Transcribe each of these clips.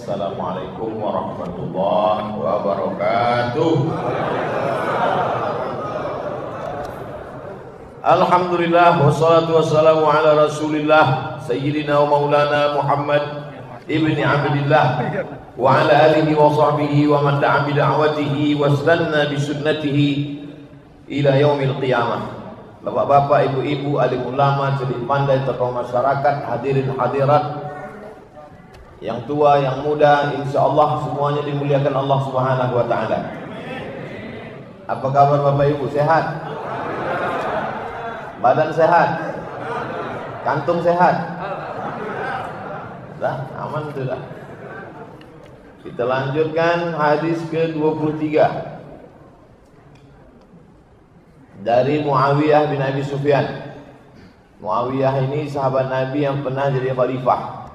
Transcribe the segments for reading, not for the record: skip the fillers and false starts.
Assalamualaikum warahmatullahi wabarakatuh. Alhamdulillah wassalatu wassalamu ala Rasulillah Sayyidina wa Maulana Muhammad ibni Abdillah wa ala alihi wa sahbihi wa man da'a bi da'watihi wa istanna bi sunnatihi ila yaumil qiyamah. Bapak-bapak, ibu-ibu, alim ulama, cerdik pandai, tokoh masyarakat, hadirin hadirat, yang tua, yang muda, insyaallah semuanya dimuliakan Allah Subhanahu wa taala. Apa kabar Bapak Ibu? Sehat? Badan sehat? Kantung sehat? Dah, aman sudah. Kita lanjutkan hadis ke-23 dari Muawiyah bin Abi Sufyan. Muawiyah ini sahabat Nabi yang pernah jadi khalifah.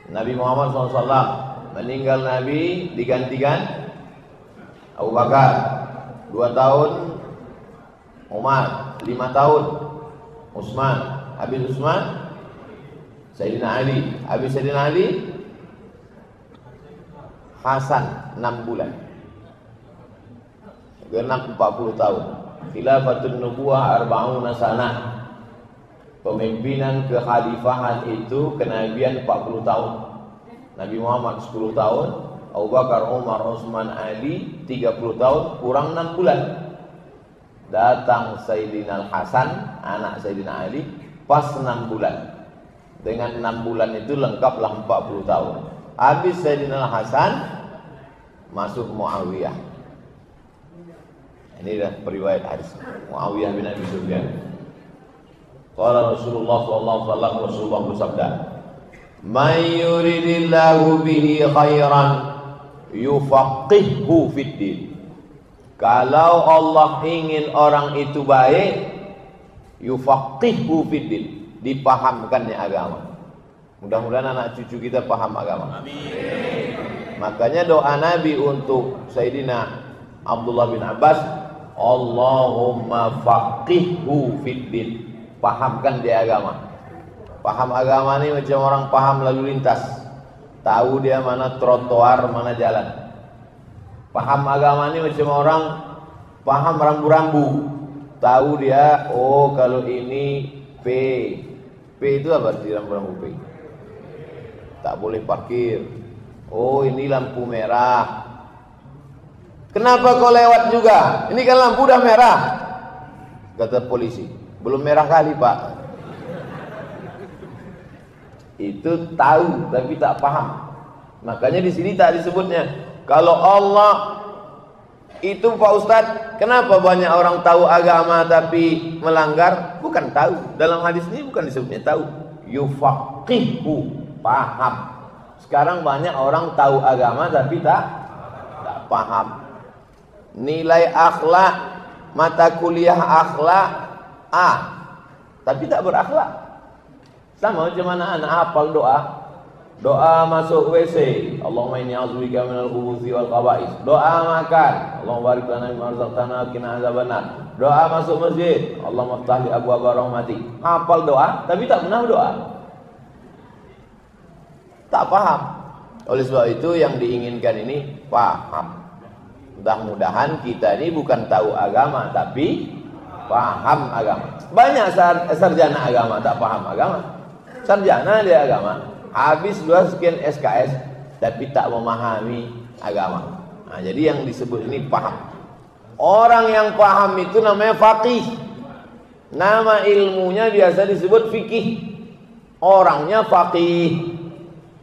Nabi Muhammad SAW meninggal, Nabi digantikan Abu Bakar 2 tahun, Umar 5 tahun, Utsman, habis Utsman Sayyidina Ali, habis Sayyidina Ali Hasan 6 bulan, genap 40 tahun. Khilafatun nubuwah 40 sanah. Pemimpinan kekhalifahan itu kenabian 40 tahun. Nabi Muhammad 10 tahun, Abu Bakar, Umar, Utsman, Ali 30 tahun, kurang 6 bulan. Datang Sayyidina Hasan, anak Sayyidina Ali, pas 6 bulan. Dengan 6 bulan itu lengkaplah 40 tahun. Habis Sayyidina Hasan, masuk Muawiyah. Ini dah periwayat hadis Muawiyah bin Abi Sufyan. Qala Rasulullah sallallahu alaihi wasallam, Rasulullah bersabda, "May yuridillahu bihi khairan yufaqqihhu fid din." Kalau Allah ingin orang itu baik, yufaqqihhu fid din, dipahamkannya agama. Mudah-mudahan anak cucu kita paham agama. Amin. Makanya doa Nabi untuk Sayyidina Abdullah bin Abbas, Allahumma faqihhu fid din, pahamkan dia agama. Paham agama ini macam orang paham lalu lintas, tahu dia mana trotoar, mana jalan. Paham agama ini macam orang paham rambu-rambu, tahu dia, oh kalau ini P itu apa di rambu-rambu P? Tak boleh parkir. Oh ini lampu merah. Kenapa kau lewat juga? Ini kan lampu udah merah. Kata polisi, belum merah kali Pak. Itu tahu tapi tak paham. Makanya di sini tak disebutnya. Kalau Allah itu Pak Ustadz, kenapa banyak orang tahu agama tapi melanggar? Bukan tahu. Dalam hadis ini bukan disebutnya tahu. Yufaqihu, paham. Sekarang banyak orang tahu agama tapi tak paham. Nilai akhlak, mata kuliah akhlak A, tapi tak berakhlak. Sama macam mana anak hafal doa. Doa masuk WC, Allahumma inni a'udzubika minal khubuthi wal khaba'is. Doa makan, Allahumma barik lana mimma razaqtana wa qina adzabannar. Doa masuk masjid, Allahumma iftah li abwaaba rahmatik. Hafal doa tapi tak pernah doa. Tak paham. Oleh sebab itu yang diinginkan ini paham. Mudah-mudahan kita ini bukan tahu agama tapi paham agama. Banyak sarjana agama tak paham agama. Sarjana dia agama, habis 2 sekian SKS tapi tak memahami agama. Nah, jadi yang disebut ini paham. Orang yang paham itu namanya faqih. Nama ilmunya biasa disebut fikih. Orangnya faqih.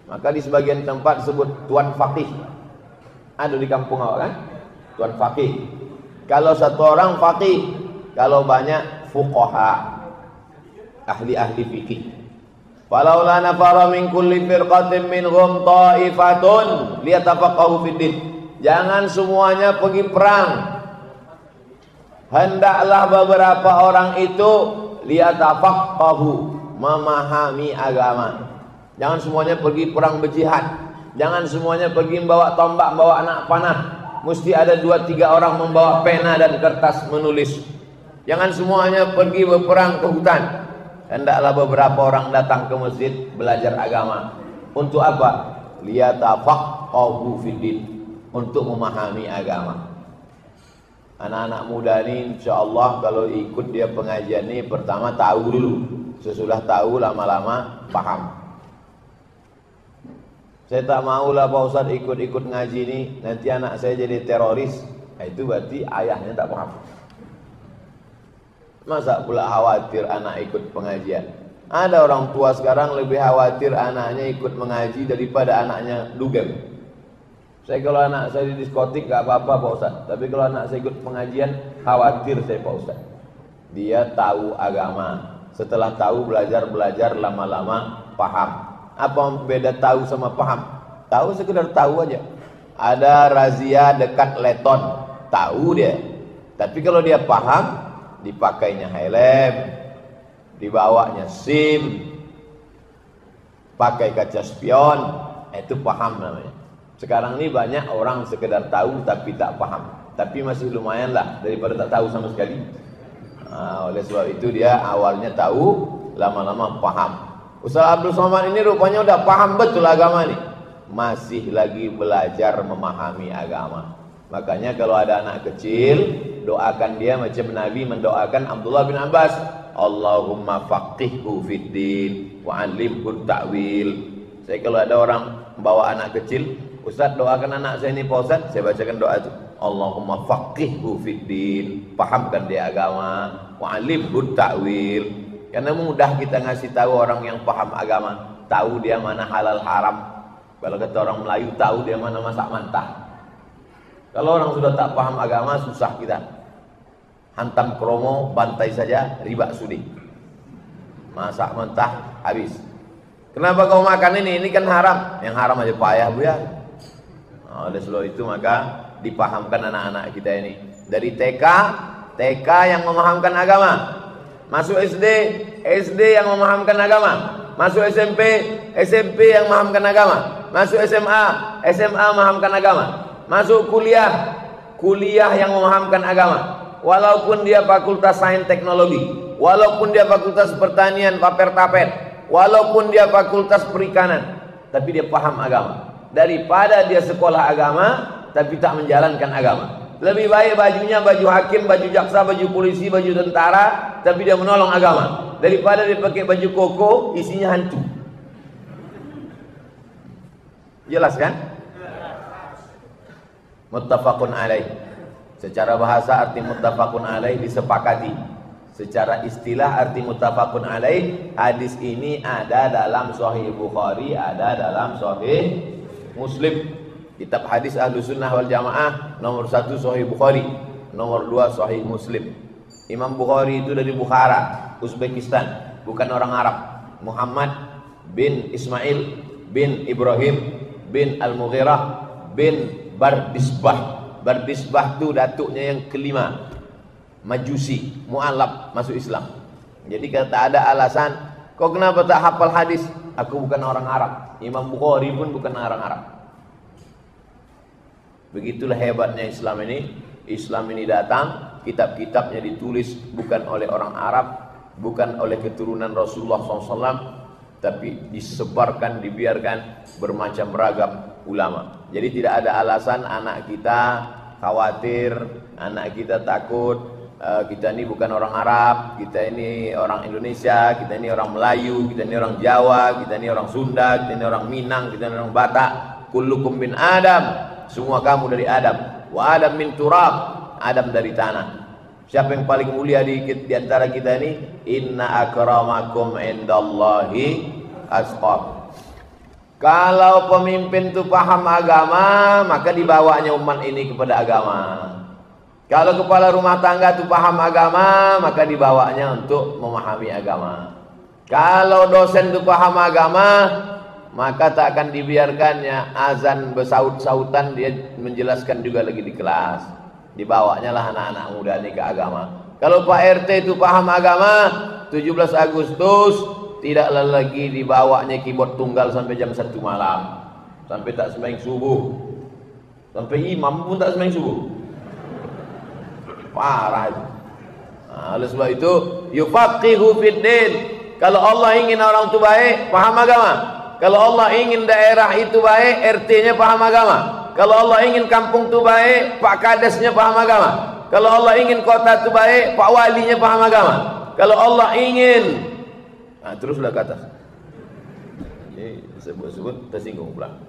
Maka di sebagian tempat disebut tuan faqih. Ada di kampung awak kan? Tuan faqih. Kalau satu orang faqih, kalau banyak fuqaha, ahli-ahli fikih. Falaula nafara min kulli firqatin minhum ta'ifatun liyatafaqahu fid din. Jangan semuanya pergi perang. Hendaklah beberapa orang itu liyatafaqahu, memahami agama. Jangan semuanya pergi perang berjihad. Jangan semuanya pergi membawa tombak, membawa anak panah. Mesti ada 2-3 orang membawa pena dan kertas menulis. Jangan semuanya pergi berperang ke hutan. hendaklah beberapa orang datang ke masjid belajar agama. Untuk apa? Liyatafaqahu fiddin, untuk memahami agama. Anak-anak muda ini insyaallah kalau ikut dia pengajian ini pertama tahu dulu. Sesudah tahu lama-lama paham. Saya tak maulah Pak Ustaz ikut-ikut ngaji ini nanti anak saya jadi teroris. Nah, itu berarti ayahnya tak paham. Masa pula khawatir anak ikut pengajian? Ada orang tua sekarang lebih khawatir anaknya ikut mengaji daripada anaknya dugem. Saya kalau anak saya di diskotik gak apa-apa Pak Ustaz, tapi kalau anak saya ikut pengajian khawatir saya Pak Ustaz. Dia tahu agama, setelah tahu belajar lama-lama paham. Apa beda tahu sama paham? Tahu sekedar tahu aja. Ada razia dekat Leton, tahu dia. Tapi kalau dia paham, dipakainya helm, dibawanya SIM, pakai kaca spion, itu paham namanya. Sekarang ini banyak orang sekedar tahu tapi tak paham. Tapi masih lumayan lah daripada tak tahu sama sekali. Oleh sebab itu dia awalnya tahu, lama-lama paham. Ustaz Abdul Somad ini rupanya udah paham betul agama nih. Masih lagi belajar memahami agama. Makanya kalau ada anak kecil, doakan dia macam Nabi mendoakan Abdullah bin Abbas. Allahumma faqihhu fiddin wa 'allimhu ta'wil. Saya kalau ada orang bawa anak kecil, Ustaz doakan anak saya ini Pak Ustaz, saya bacakan doa itu. Allahumma faqihhu fiddin, pahamkan dia agama, wa 'allimhu ta'wil. Karena mudah kita ngasih tahu orang yang paham agama, tahu dia mana halal haram. Kalau kata orang Melayu, tahu dia mana masak mantah. Kalau orang sudah tak paham agama, susah kita. Hantam kromo, bantai saja, riba sudi. Masak mentah, habis. Kenapa kau makan ini? Ini kan haram. Yang haram aja payah bu ya. Oleh sebab itu maka dipahamkan anak-anak kita ini. Dari TK yang memahamkan agama. Masuk SD yang memahamkan agama. Masuk SMP yang memahamkan agama. Masuk SMA memahamkan agama. Masuk kuliah yang memahamkan agama. Walaupun dia fakultas sains teknologi, walaupun dia fakultas pertanian paper-taper, walaupun dia fakultas perikanan, tapi dia paham agama. Daripada dia sekolah agama tapi tak menjalankan agama. Lebih baik bajunya baju hakim, baju jaksa, baju polisi, baju tentara, tapi dia menolong agama, daripada dia pakai baju koko isinya hantu. Jelas kan? Muttafaqun alaih. Secara bahasa arti muttafaqun alaih disepakati. Secara istilah arti muttafaqun alaih, hadis ini ada dalam Sahih Bukhari, ada dalam Sahih Muslim. Kitab hadis Ahlus Sunnah wal Jamaah nomor 1 Sahih Bukhari, nomor 2 Sahih Muslim. Imam Bukhari itu dari Bukhara, Uzbekistan, bukan orang Arab. Muhammad bin Ismail bin Ibrahim bin Al-Mughirah bin Bardisbah. Bardisbah itu datuknya yang kelima, Majusi, mu'alaf, masuk Islam. Jadi kata ada alasan, kau kenapa tak hafal hadis? Aku bukan orang Arab. Imam Bukhari pun bukan orang Arab. Begitulah hebatnya Islam ini. Islam ini datang, kitab-kitabnya ditulis bukan oleh orang Arab, bukan oleh keturunan Rasulullah SAW, tapi disebarkan, dibiarkan bermacam ragam ulama. Jadi tidak ada alasan anak kita khawatir, anak kita takut, kita ini bukan orang Arab, kita ini orang Indonesia, kita ini orang Melayu, kita ini orang Jawa, kita ini orang Sunda, kita ini orang Minang, kita ini orang Batak. Kullukum min Adam, semua kamu dari Adam. Wa Adam min turab, Adam dari tanah. Siapa yang paling mulia di antara kita ini? Inna akramakum indallahi asqab. Kalau pemimpin itu paham agama, maka dibawanya umat ini kepada agama. Kalau kepala rumah tangga itu paham agama, maka dibawanya untuk memahami agama. Kalau dosen itu paham agama, maka tak akan dibiarkannya azan bersaut-sautan, dia menjelaskan juga lagi di kelas. Dibawanya lah anak-anak muda ini ke agama. Kalau Pak RT itu paham agama, 17 Agustus tidaklah lagi dibawanya keyboard tunggal sampai jam 1 malam, sampai tak sembahyang subuh, sampai imam pun tak sembahyang subuh. Parah itu. Oleh sebab itu yufaqihu fiddin. Kalau Allah ingin orang itu baik, paham agama. Kalau Allah ingin daerah itu baik, RT-nya paham agama. Kalau Allah ingin kampung itu baik, Pak Kadesnya paham agama. Kalau Allah ingin kota itu baik, Pak Walinya paham agama. Kalau Allah ingin, nah teruslah ke atas. Ini sebut-sebut tersinggung pula.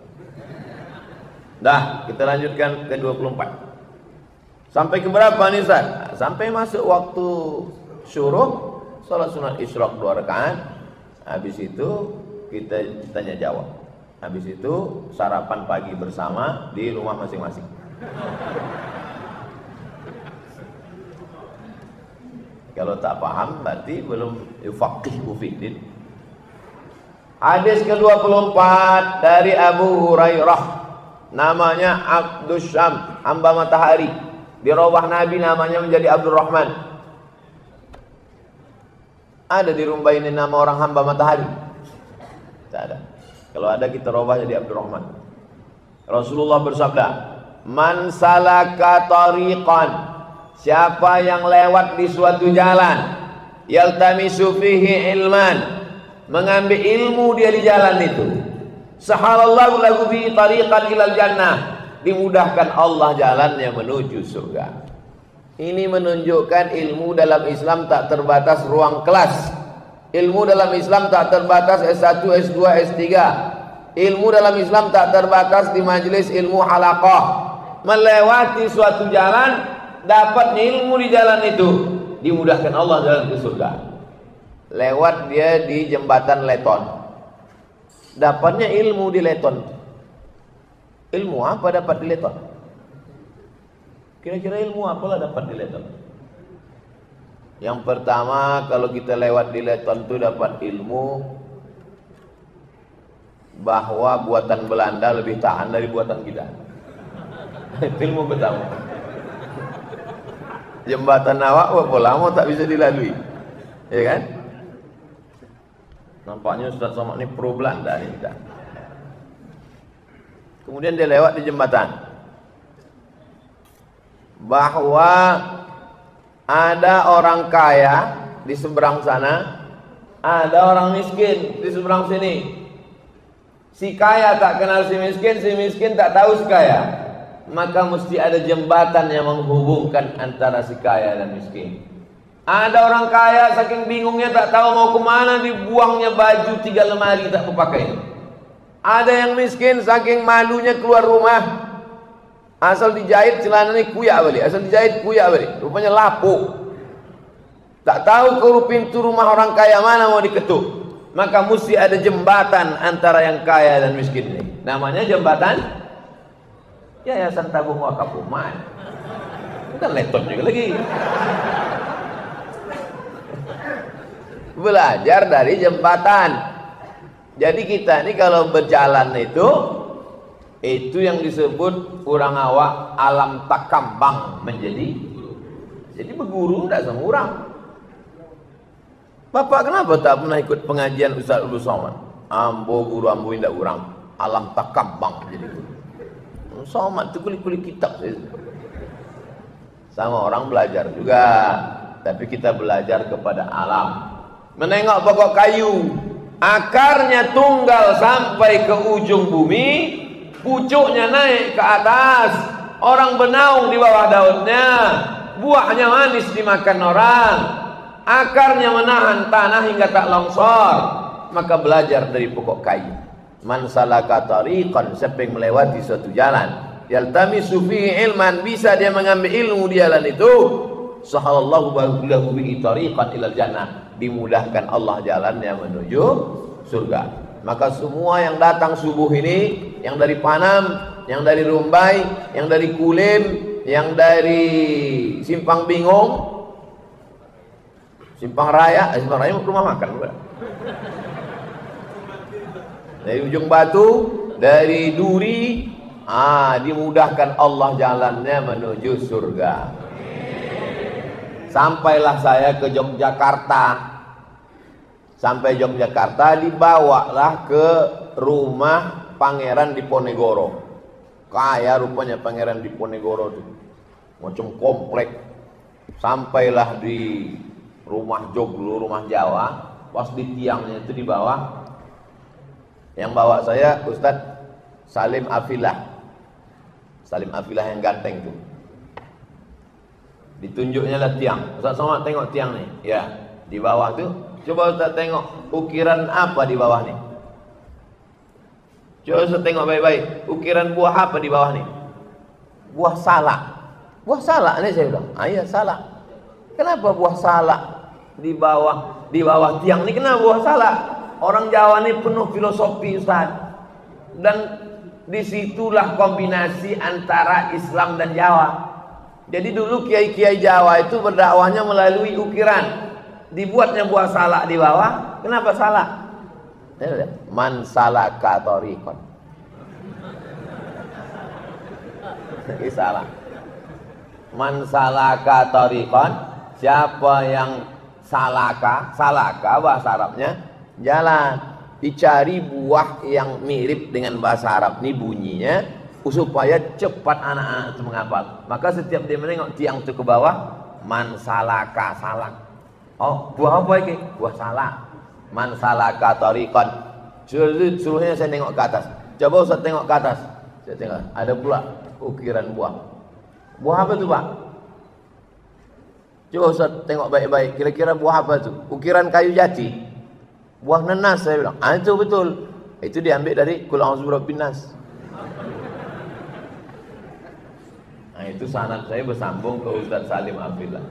Dah, kita lanjutkan ke 24. Sampai ke berapa nih Ustaz? Sampai masuk waktu syuruk, salat sunat isyraq 2 rakaat. Habis itu kita tanya jawab. Habis itu sarapan pagi bersama di rumah masing-masing. Kalau tak paham berarti belum yufaqihu fiddin. Hadis ke-24 dari Abu Hurairah. Namanya Abdus Syam, hamba matahari. Di rawah Nabi namanya menjadi Abdurrahman. Ada di rumah ini nama orang hamba matahari? Tak ada. Kalau ada kita rawah jadi Abdurrahman. Rasulullah bersabda, "Man salaka tariqan," siapa yang lewat di suatu jalan, yaltamisu fihi ilman, mengambil ilmu dia di jalan itu, sahalallahu lahu bi tariqan ilal jannah, dimudahkan Allah jalannya menuju surga. Ini menunjukkan ilmu dalam Islam tak terbatas ruang kelas. Ilmu dalam Islam tak terbatas S1, S2, S3. Ilmu dalam Islam tak terbatas di majelis ilmu halaqah. Melewati suatu jalan, dapat ilmu di jalan itu, dimudahkan Allah jalan ke surga. Lewat dia di jembatan Leton, dapatnya ilmu di Leton. Ilmu apa dapat di Leton? Kira-kira ilmu apalah dapat di Leton? Yang pertama, kalau kita lewat di Leton itu dapat ilmu bahwa buatan Belanda lebih tahan dari buatan kita. Ilmu pertama. Jembatan awak berapa lama tak bisa dilalui, ya kan? Nampaknya Ustaz Somad ini pro Belanda nih kita. Kemudian dia lewat di jembatan, bahwa ada orang kaya di seberang sana, ada orang miskin di seberang sini. Si kaya tak kenal si miskin tak tahu si kaya. Maka mesti ada jembatan yang menghubungkan antara si kaya dan miskin. Ada orang kaya saking bingungnya tak tahu mau kemana, dibuangnya baju 3 lemari tak berpakai. Ada yang miskin saking malunya keluar rumah, asal dijahit celana ni kuyak balik, asal dijahit kuyak balik, rupanya lapuk. Tak tahu ke pintu rumah orang kaya mana mau diketuk. Maka mesti ada jembatan antara yang kaya dan miskin ini. Namanya jembatan Yayasan Tabung Wakaf Umat. Bukan Leton juga lagi. Belajar dari jembatan. Jadi kita ini kalau berjalan itu yang disebut orang awak alam takambang menjadi. Jadi berguru tidak sama orang. Bapak kenapa tak pernah ikut pengajian Ustaz Abdul Somad? Ambo guru ambo indak orang alam takambang jadi guru. Somad itu kulit-kulit kitab saja. Sama orang belajar juga, tapi kita belajar kepada alam. Menengok pokok kayu, akarnya tunggal sampai ke ujung bumi, pucuknya naik ke atas, orang bernaung di bawah daunnya, buahnya manis dimakan orang, akarnya menahan tanah hingga tak longsor. Maka belajar dari pokok kayu. Man salaka tariqan, siapa yang melewati suatu jalan, yaltamisu fihi ilman, bisa dia mengambil ilmu di jalan itu, sahalallahu lahu bihi tariqan ilal jannah, dimudahkan Allah jalannya menuju surga. Maka semua yang datang subuh ini, yang dari Panam, yang dari Rumbai, yang dari Kulim, yang dari Simpang Bingung, Simpang Raya rumah makan bukan? Dari Ujung Batu, dari Duri, dimudahkan Allah jalannya menuju surga. Sampailah saya ke Yogyakarta. Sampai Yogyakarta, dibawalah ke rumah Pangeran Diponegoro. Kaya rupanya Pangeran Diponegoro itu, macam komplek. Sampailah di rumah Joglo, rumah Jawa, pas di tiangnya itu di bawah. Yang bawa saya Ustadz Salim Afilah. Salim Afilah yang ganteng tuh. Ditunjuknya lah tiang. Ustadz Somad tengok tiang nih. Ya, di bawah tuh. Coba Ustadz tengok ukiran apa di bawah nih. Coba Ustadz tengok baik-baik. Ukiran buah apa di bawah nih? Buah salak. Buah salak nih saya bilang. Ah iya salak. Kenapa buah salak di bawah tiang nih? Kenapa buah salak? Orang Jawa ini penuh filosofi Ustaz. Dan disitulah kombinasi antara Islam dan Jawa. Jadi dulu kiai-kiai Jawa itu berdakwahnya melalui ukiran. Dibuatnya buah salak di bawah. Kenapa salak? Man salaka thariqan. Ini salah. Man salaka thariqan. Siapa yang salaka bahasa Arabnya jalan, dicari buah yang mirip dengan bahasa Arab ini bunyinya supaya cepat anak-anak itu menghafal. Maka setiap dia menengok tiang itu ke bawah, man salaka salak. Oh, buah apa ini? Buah salak. Man salaka tariqan. Suruhnya saya tengok ke atas. Coba Ustaz tengok ke atas. Saya tengok, ada pula ukiran buah. Buah apa itu, Pak? Coba Ustaz tengok baik-baik. Kira-kira buah apa itu? Ukiran kayu jati. Buah nanas saya bilang. Ah itu betul. Itu diambil dari Qul a'udzu birabbin nas. Nah itu sanad saya bersambung ke Ustaz Salim Afilah.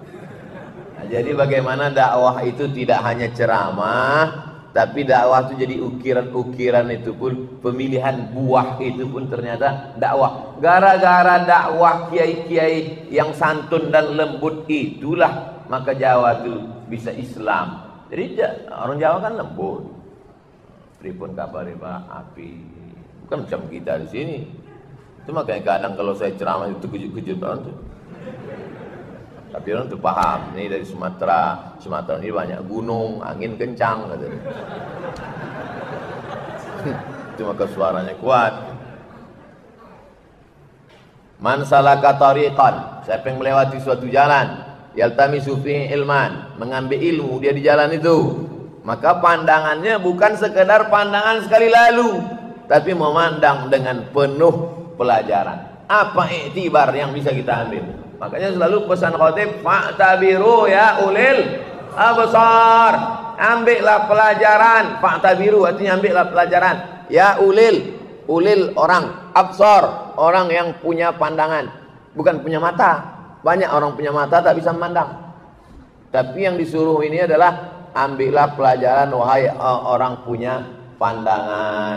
Nah, jadi bagaimana dakwah itu tidak hanya ceramah, tapi dakwah itu jadi ukiran-ukiran itu pun pemilihan buah itu pun ternyata dakwah. Gara-gara dakwah kiai-kiai yang santun dan lembut itulah maka Jawa itu bisa Islam. Jadi orang Jawa kan lembut. Pripun kabar Pak? Api. Bukan macam kita di sini. Itu makanya kadang kalau saya ceramah itu kejut-kejut orang tuh. Tapi orang tuh paham. Ini dari Sumatera. Sumatera ini banyak gunung, angin kencang katanya. Itu maka suaranya kuat. Man salaka tariqan. Siapa yang melewati suatu jalan, yaltamisu fihi ilman, mengambil ilmu dia di jalan itu, maka pandangannya bukan sekedar pandangan sekali lalu, tapi memandang dengan penuh pelajaran. Apa iktibar yang bisa kita ambil? Makanya selalu pesan khatib, fa'tabiru ya ulil absar. Ambillah pelajaran. Fa'tabiru artinya ambillah pelajaran. Ya ulil orang absar, orang yang punya pandangan, bukan punya mata. Banyak orang punya mata tak bisa memandang. Tapi yang disuruh ini adalah ambillah pelajaran wahai orang punya pandangan.